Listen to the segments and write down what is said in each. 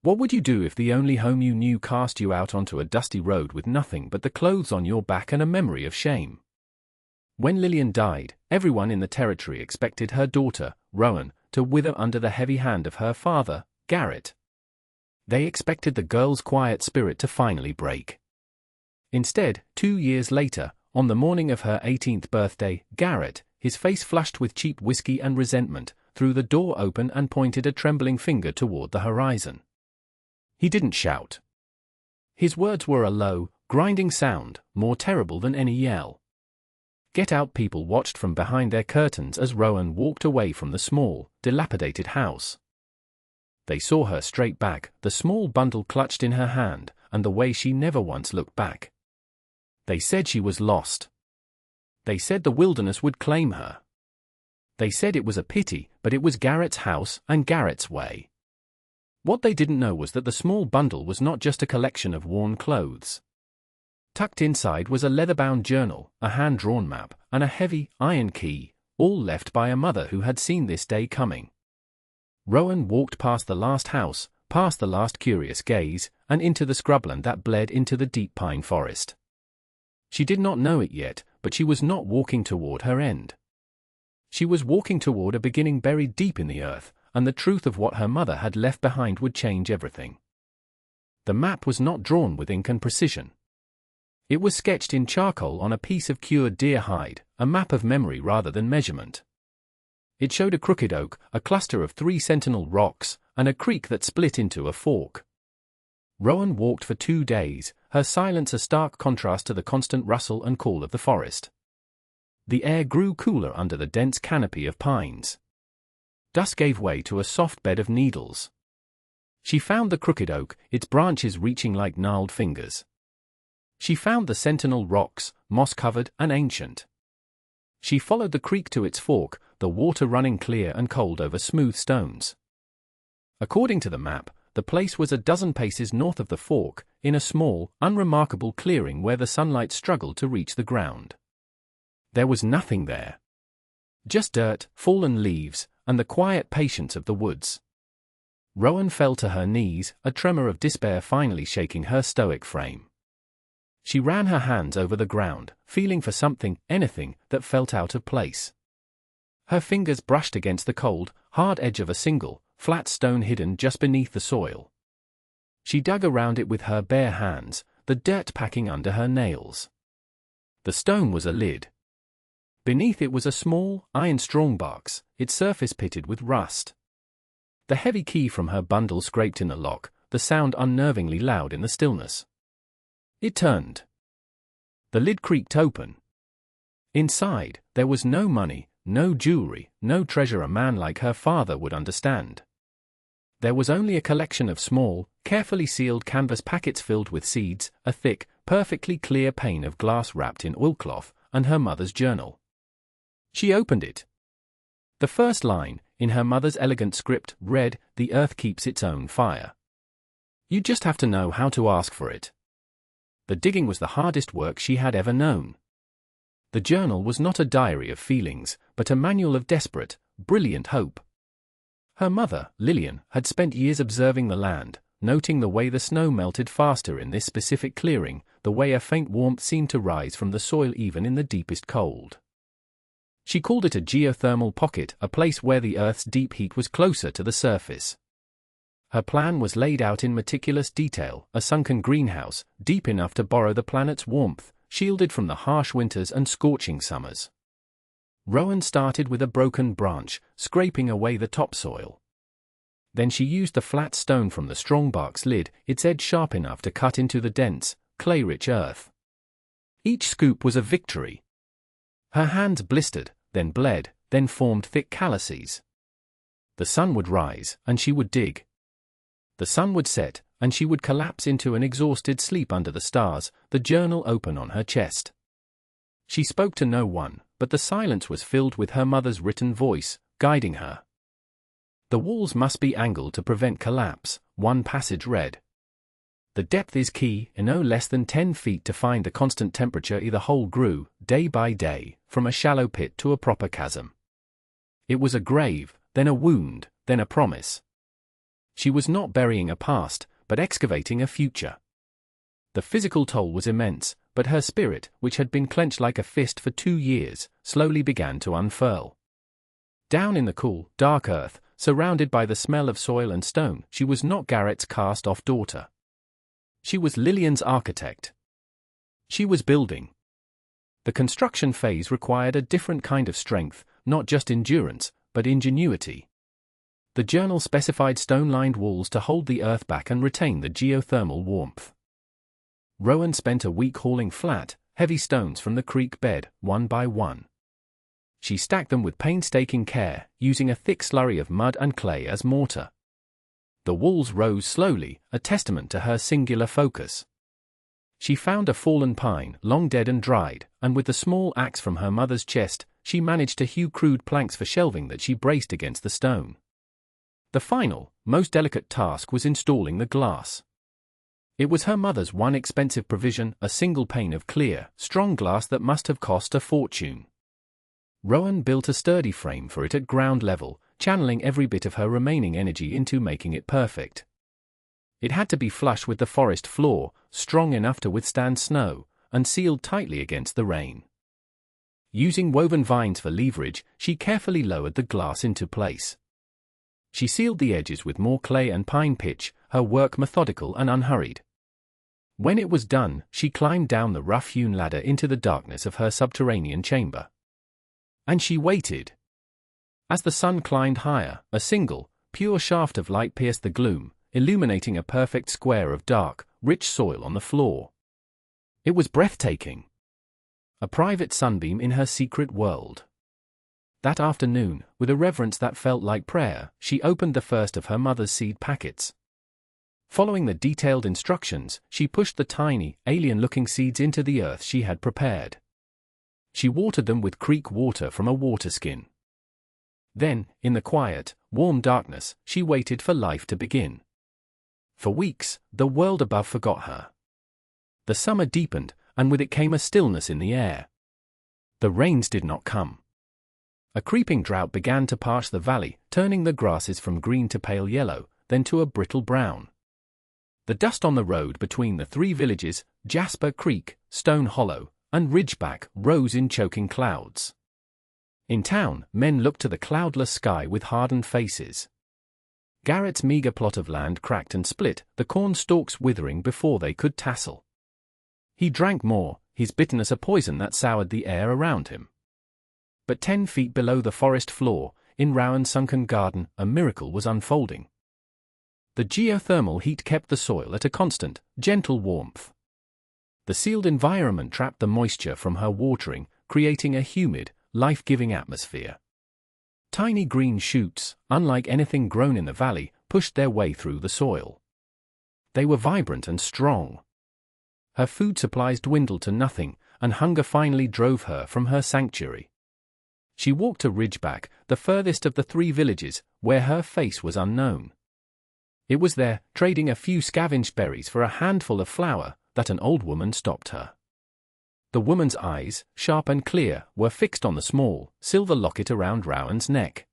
What would you do if the only home you knew cast you out onto a dusty road with nothing but the clothes on your back and a memory of shame? When Lillian died, everyone in the territory expected her daughter, Rowan, to wither under the heavy hand of her father, Garrett. They expected the girl's quiet spirit to finally break. Instead, 2 years later, on the morning of her 18th birthday, Garrett, his face flushed with cheap whiskey and resentment, threw the door open and pointed a trembling finger toward the horizon. He didn't shout. His words were a low, grinding sound, more terrible than any yell. Get Out people watched from behind their curtains as Rowan walked away from the small, dilapidated house. They saw her straight back, the small bundle clutched in her hand, and the way she never once looked back. They said she was lost. They said the wilderness would claim her. They said it was a pity, but it was Garrett's house and Garrett's way. What they didn't know was that the small bundle was not just a collection of worn clothes. Tucked inside was a leather-bound journal, a hand-drawn map, and a heavy, iron key, all left by a mother who had seen this day coming. Rowan walked past the last house, past the last curious gaze, and into the scrubland that bled into the deep pine forest. She did not know it yet, but she was not walking toward her end. She was walking toward a beginning buried deep in the earth, and the truth of what her mother had left behind would change everything. The map was not drawn with ink and precision. It was sketched in charcoal on a piece of cured deer hide, a map of memory rather than measurement. It showed a crooked oak, a cluster of 3 sentinel rocks, and a creek that split into a fork. Rowan walked for 2 days, her silence a stark contrast to the constant rustle and call of the forest. The air grew cooler under the dense canopy of pines. Dusk gave way to a soft bed of needles. She found the crooked oak, its branches reaching like gnarled fingers. She found the sentinel rocks, moss-covered and ancient. She followed the creek to its fork, the water running clear and cold over smooth stones. According to the map, the place was a dozen paces north of the fork, in a small, unremarkable clearing where the sunlight struggled to reach the ground. There was nothing there. Just dirt, fallen leaves, and the quiet patience of the woods. Rowan fell to her knees, a tremor of despair finally shaking her stoic frame. She ran her hands over the ground, feeling for something, anything, that felt out of place. Her fingers brushed against the cold, hard edge of a single, flat stone hidden just beneath the soil. She dug around it with her bare hands, the dirt packing under her nails. The stone was a lid. Beneath it was a small, iron strongbox, its surface pitted with rust. The heavy key from her bundle scraped in the lock, the sound unnervingly loud in the stillness. It turned. The lid creaked open. Inside, there was no money, no jewelry, no treasure a man like her father would understand. There was only a collection of small, carefully sealed canvas packets filled with seeds, a thick, perfectly clear pane of glass wrapped in oilcloth, and her mother's journal. She opened it. The first line, in her mother's elegant script, read, "The earth keeps its own fire. You just have to know how to ask for it." The digging was the hardest work she had ever known. The journal was not a diary of feelings, but a manual of desperate, brilliant hope. Her mother, Lillian, had spent years observing the land, noting the way the snow melted faster in this specific clearing, the way a faint warmth seemed to rise from the soil even in the deepest cold. She called it a geothermal pocket, a place where the Earth's deep heat was closer to the surface. Her plan was laid out in meticulous detail, a sunken greenhouse, deep enough to borrow the planet's warmth, shielded from the harsh winters and scorching summers. Rowan started with a broken branch, scraping away the topsoil. Then she used the flat stone from the strongbox lid, its edge sharp enough to cut into the dense, clay-rich earth. Each scoop was a victory. Her hands blistered, then bled, then formed thick calluses. The sun would rise, and she would dig. The sun would set, and she would collapse into an exhausted sleep under the stars, the journal open on her chest. She spoke to no one, but the silence was filled with her mother's written voice, guiding her. The walls must be angled to prevent collapse, one passage read. The depth is key, in no less than 10 feet to find the constant temperature. The hole grew, day by day, from a shallow pit to a proper chasm. It was a grave, then a wound, then a promise. She was not burying a past, but excavating a future. The physical toll was immense, but her spirit, which had been clenched like a fist for 2 years, slowly began to unfurl. Down in the cool, dark earth, surrounded by the smell of soil and stone, she was not Garrett's cast-off daughter. She was Lillian's architect. She was building. The construction phase required a different kind of strength, not just endurance, but ingenuity. The journal specified stone-lined walls to hold the earth back and retain the geothermal warmth. Rowan spent a week hauling flat, heavy stones from the creek bed, one by one. She stacked them with painstaking care, using a thick slurry of mud and clay as mortar. The walls rose slowly, a testament to her singular focus. She found a fallen pine, long dead and dried, and with the small axe from her mother's chest, she managed to hew crude planks for shelving that she braced against the stone. The final, most delicate task was installing the glass. It was her mother's one expensive provision, a single pane of clear, strong glass that must have cost a fortune. Rowan built a sturdy frame for it at ground level, channeling every bit of her remaining energy into making it perfect. It had to be flush with the forest floor, strong enough to withstand snow, and sealed tightly against the rain. Using woven vines for leverage, she carefully lowered the glass into place. She sealed the edges with more clay and pine pitch, her work methodical and unhurried. When it was done, she climbed down the rough-hewn ladder into the darkness of her subterranean chamber. And she waited. As the sun climbed higher, a single, pure shaft of light pierced the gloom, illuminating a perfect square of dark, rich soil on the floor. It was breathtaking. A private sunbeam in her secret world. That afternoon, with a reverence that felt like prayer, she opened the first of her mother's seed packets. Following the detailed instructions, she pushed the tiny, alien-looking seeds into the earth she had prepared. She watered them with creek water from a water skin. Then, in the quiet, warm darkness, she waited for life to begin. For weeks, the world above forgot her. The summer deepened, and with it came a stillness in the air. The rains did not come. A creeping drought began to parch the valley, turning the grasses from green to pale yellow, then to a brittle brown. The dust on the road between the 3 villages, Jasper Creek, Stone Hollow, and Ridgeback, rose in choking clouds. In town, men looked to the cloudless sky with hardened faces. Garrett's meager plot of land cracked and split, the corn stalks withering before they could tassel. He drank more, his bitterness a poison that soured the air around him. But 10 feet below the forest floor, in Rowan's sunken garden, a miracle was unfolding. The geothermal heat kept the soil at a constant, gentle warmth. The sealed environment trapped the moisture from her watering, creating a humid, life-giving atmosphere. Tiny green shoots, unlike anything grown in the valley, pushed their way through the soil. They were vibrant and strong. Her food supplies dwindled to nothing, and hunger finally drove her from her sanctuary. She walked to Ridgeback, the furthest of the 3 villages, where her face was unknown. It was there, trading a few scavenged berries for a handful of flour, that an old woman stopped her. The woman's eyes, sharp and clear, were fixed on the small, silver locket around Rowan's neck.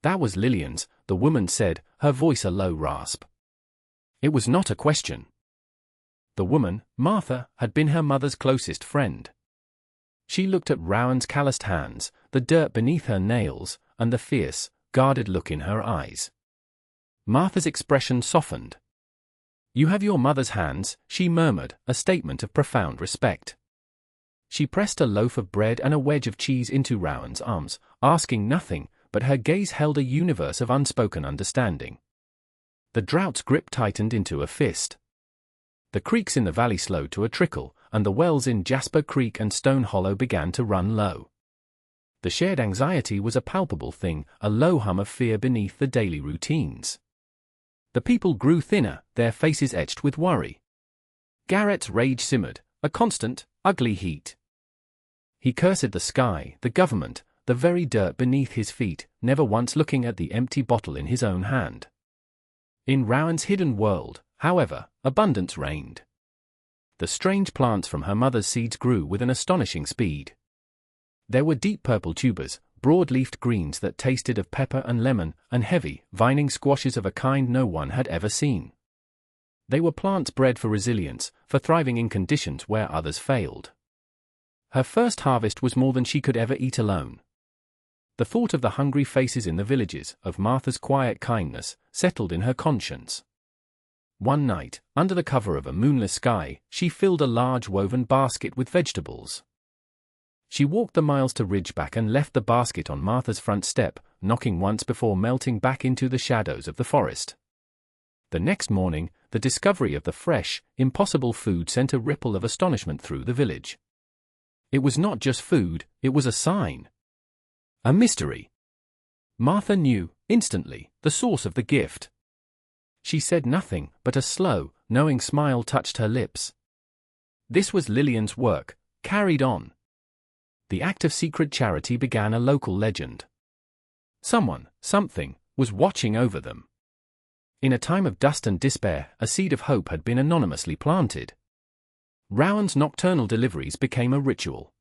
That was Lillian's, the woman said, her voice a low rasp. It was not a question. The woman, Martha, had been her mother's closest friend. She looked at Rowan's calloused hands, the dirt beneath her nails, and the fierce, guarded look in her eyes. Martha's expression softened. "You have your mother's hands," she murmured, a statement of profound respect. She pressed a loaf of bread and a wedge of cheese into Rowan's arms, asking nothing, but her gaze held a universe of unspoken understanding. The drought's grip tightened into a fist. The creeks in the valley slowed to a trickle, and the wells in Jasper Creek and Stone Hollow began to run low. The shared anxiety was a palpable thing, a low hum of fear beneath the daily routines. The people grew thinner, their faces etched with worry. Garrett's rage simmered, a constant, ugly heat. He cursed the sky, the government, the very dirt beneath his feet, never once looking at the empty bottle in his own hand. In Rowan's hidden world, however, abundance reigned. The strange plants from her mother's seeds grew with an astonishing speed. There were deep purple tubers, broad-leafed greens that tasted of pepper and lemon, and heavy, vining squashes of a kind no one had ever seen. They were plants bred for resilience, for thriving in conditions where others failed. Her first harvest was more than she could ever eat alone. The thought of the hungry faces in the villages, of Martha's quiet kindness, settled in her conscience. One night, under the cover of a moonless sky, she filled a large woven basket with vegetables. She walked the miles to Ridgeback and left the basket on Martha's front step, knocking once before melting back into the shadows of the forest. The next morning, the discovery of the fresh, impossible food sent a ripple of astonishment through the village. It was not just food, it was a sign. A mystery. Martha knew, instantly, the source of the gift. She said nothing, but a slow, knowing smile touched her lips. This was Lillian's work, carried on. The act of secret charity began a local legend. Someone, something, was watching over them. In a time of dust and despair, a seed of hope had been anonymously planted. Rowan's nocturnal deliveries became a ritual.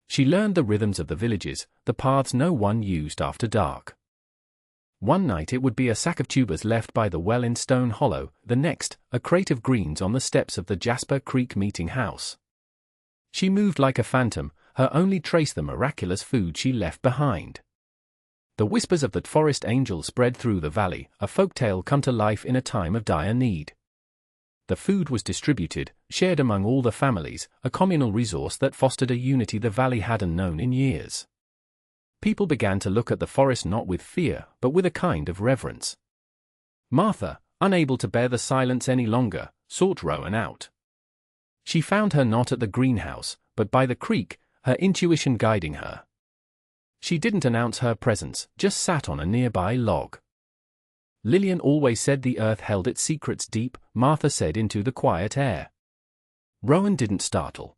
She learned the rhythms of the villages, the paths no one used after dark. One night it would be a sack of tubers left by the well in Stone Hollow, the next, a crate of greens on the steps of the Jasper Creek meeting house. She moved like a phantom, her only trace the miraculous food she left behind. The whispers of the forest angel spread through the valley, a folktale come to life in a time of dire need. The food was distributed, shared among all the families, a communal resource that fostered a unity the valley hadn't known in years. People began to look at the forest not with fear, but with a kind of reverence. Martha, unable to bear the silence any longer, sought Rowan out. She found her not at the greenhouse, but by the creek, her intuition guiding her. She didn't announce her presence, just sat on a nearby log. Lillian always said the earth held its secrets deep, Martha said into the quiet air. Rowan didn't startle.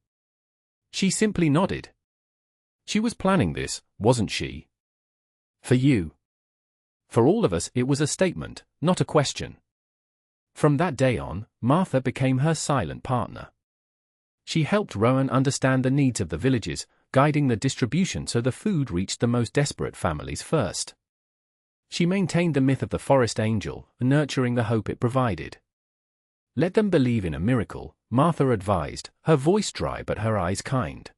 She simply nodded. She was planning this, wasn't she? For you. For all of us it was a statement, not a question. From that day on, Martha became her silent partner. She helped Rowan understand the needs of the villages, guiding the distribution so the food reached the most desperate families first. She maintained the myth of the forest angel, nurturing the hope it provided. Let them believe in a miracle, Martha advised, her voice dry but her eyes kind.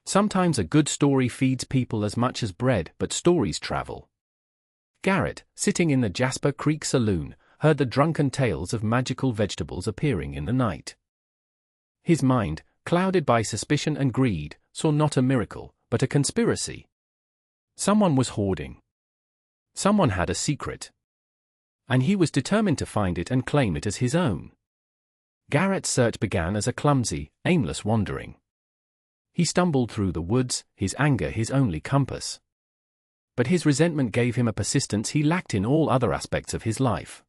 Sometimes a good story feeds people as much as bread, but stories travel. Garrett, sitting in the Jasper Creek saloon, heard the drunken tales of magical vegetables appearing in the night. His mind, clouded by suspicion and greed, saw not a miracle, but a conspiracy. Someone was hoarding. Someone had a secret. And he was determined to find it and claim it as his own. Garrett's search began as a clumsy, aimless wandering. He stumbled through the woods, his anger his only compass. But his resentment gave him a persistence he lacked in all other aspects of his life.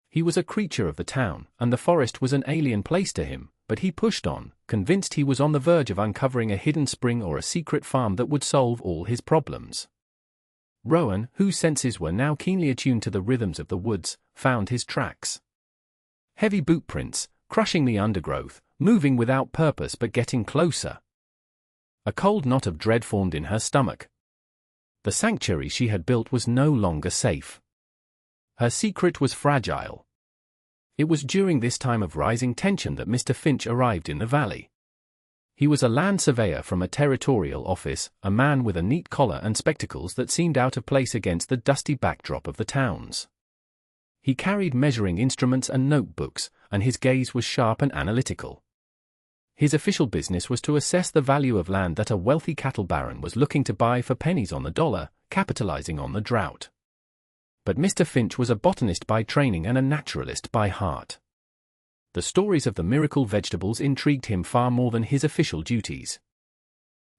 He was a creature of the town, and the forest was an alien place to him, but he pushed on, convinced he was on the verge of uncovering a hidden spring or a secret farm that would solve all his problems. Rowan, whose senses were now keenly attuned to the rhythms of the woods, found his tracks. Heavy boot prints, crushing the undergrowth, moving without purpose but getting closer. A cold knot of dread formed in her stomach. The sanctuary she had built was no longer safe. Her secret was fragile. It was during this time of rising tension that Mr. Finch arrived in the valley. He was a land surveyor from a territorial office, a man with a neat collar and spectacles that seemed out of place against the dusty backdrop of the towns. He carried measuring instruments and notebooks, and his gaze was sharp and analytical. His official business was to assess the value of land that a wealthy cattle baron was looking to buy for pennies on the dollar, capitalizing on the drought. But Mr. Finch was a botanist by training and a naturalist by heart. The stories of the miracle vegetables intrigued him far more than his official duties.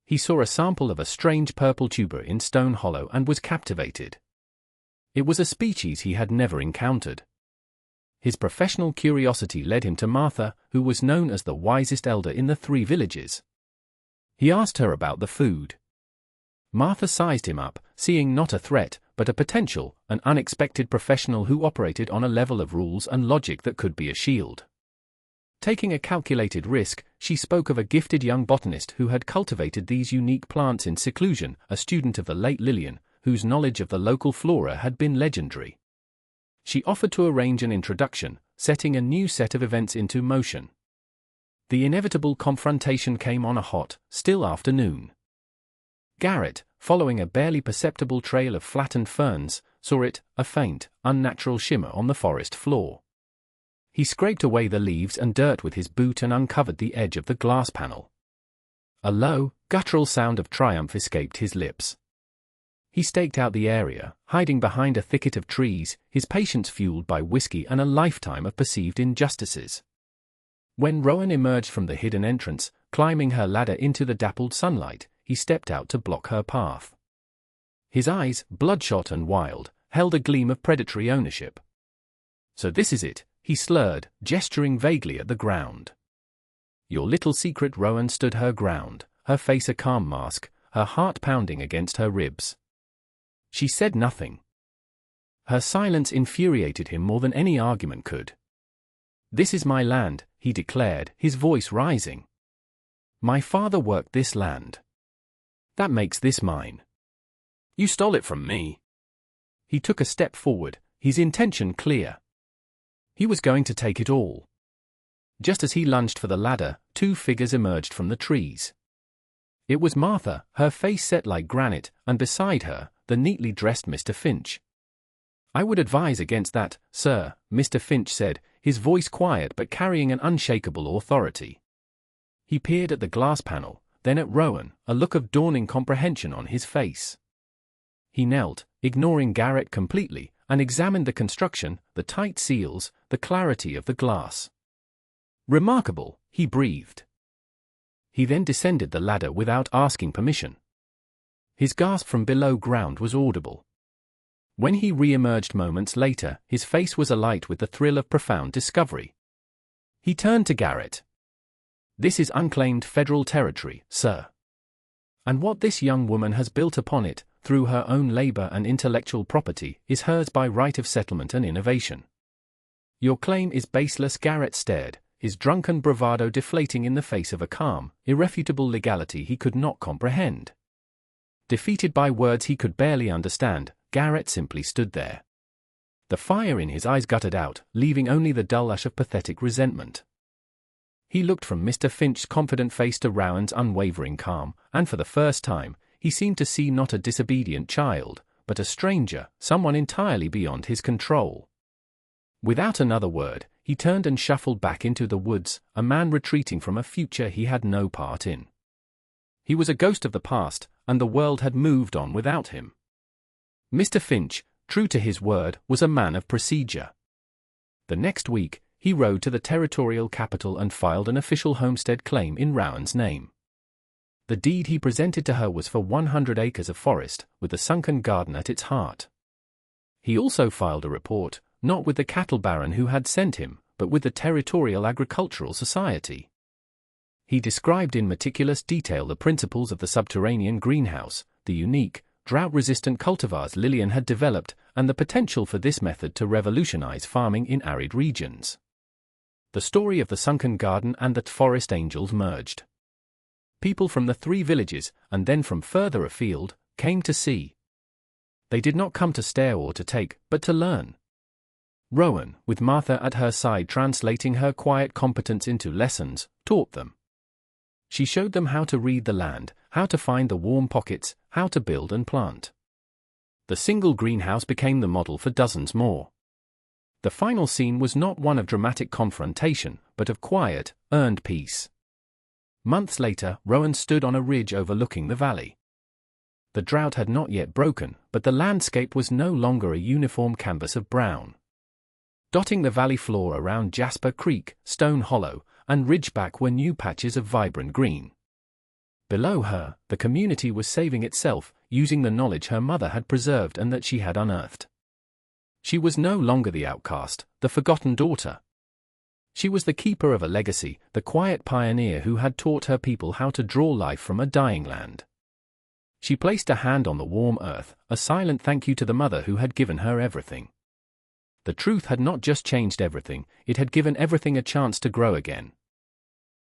He saw a sample of a strange purple tuber in Stone Hollow and was captivated. It was a species he had never encountered. His professional curiosity led him to Martha, who was known as the wisest elder in the 3 villages. He asked her about the food. Martha sized him up, seeing not a threat, but a potential, an unexpected professional who operated on a level of rules and logic that could be a shield. Taking a calculated risk, she spoke of a gifted young botanist who had cultivated these unique plants in seclusion, a student of the late Lillian, whose knowledge of the local flora had been legendary. She offered to arrange an introduction, setting a new set of events into motion. The inevitable confrontation came on a hot, still afternoon. Garrett, following a barely perceptible trail of flattened ferns, saw a faint, unnatural shimmer on the forest floor. He scraped away the leaves and dirt with his boot and uncovered the edge of the glass panel. A low, guttural sound of triumph escaped his lips. He staked out the area, hiding behind a thicket of trees, his patience fueled by whiskey and a lifetime of perceived injustices. When Rowan emerged from the hidden entrance, climbing her ladder into the dappled sunlight, he stepped out to block her path. His eyes, bloodshot and wild, held a gleam of predatory ownership. "So this is it," he slurred, gesturing vaguely at the ground. "Your little secret." Rowan stood her ground, her face a calm mask, her heart pounding against her ribs. She said nothing. Her silence infuriated him more than any argument could. "This is my land," he declared, his voice rising. "My father worked this land. That makes this mine. You stole it from me." He took a step forward, his intention clear. He was going to take it all. Just as he lunged for the ladder, two figures emerged from the trees. It was Martha, her face set like granite, and beside her, the neatly dressed Mr. Finch. "I would advise against that, sir," Mr. Finch said, his voice quiet but carrying an unshakable authority. He peered at the glass panel, then at Rowan, a look of dawning comprehension on his face. He knelt, ignoring Garrett completely, and examined the construction, the tight seals, the clarity of the glass. "Remarkable," he breathed. He then descended the ladder without asking permission. His gasp from below ground was audible. When he re-emerged moments later, his face was alight with the thrill of profound discovery. He turned to Garrett. "This is unclaimed federal territory, sir. And what this young woman has built upon it, through her own labor and intellectual property, is hers by right of settlement and innovation. Your claim is baseless." Garrett stared, his drunken bravado deflating in the face of a calm, irrefutable legality he could not comprehend. Defeated by words he could barely understand, Garrett simply stood there. The fire in his eyes guttered out, leaving only the dull ash of pathetic resentment. He looked from Mr. Finch's confident face to Rowan's unwavering calm, and for the first time, he seemed to see not a disobedient child, but a stranger, someone entirely beyond his control. Without another word, he turned and shuffled back into the woods, a man retreating from a future he had no part in. He was a ghost of the past, and the world had moved on without him. Mr. Finch, true to his word, was a man of procedure. The next week, he rode to the territorial capital and filed an official homestead claim in Rowan's name. The deed he presented to her was for 100 acres of forest, with the sunken garden at its heart. He also filed a report, not with the cattle baron who had sent him, but with the Territorial Agricultural Society. He described in meticulous detail the principles of the subterranean greenhouse, the unique, drought-resistant cultivars Lillian had developed, and the potential for this method to revolutionize farming in arid regions. The story of the sunken garden and the forest angels merged. People from the three villages, and then from further afield, came to see. They did not come to stare or to take, but to learn. Rowan, with Martha at her side translating her quiet competence into lessons, taught them. She showed them how to read the land, how to find the warm pockets, how to build and plant. The single greenhouse became the model for dozens more. The final scene was not one of dramatic confrontation, but of quiet, earned peace. Months later, Rowan stood on a ridge overlooking the valley. The drought had not yet broken, but the landscape was no longer a uniform canvas of brown. Dotting the valley floor around Jasper Creek, Stone Hollow, and Ridgeback were new patches of vibrant green. Below her, the community was saving itself, using the knowledge her mother had preserved and that she had unearthed. She was no longer the outcast, the forgotten daughter. She was the keeper of a legacy, the quiet pioneer who had taught her people how to draw life from a dying land. She placed a hand on the warm earth, a silent thank you to the mother who had given her everything. The truth had not just changed everything, it had given everything a chance to grow again.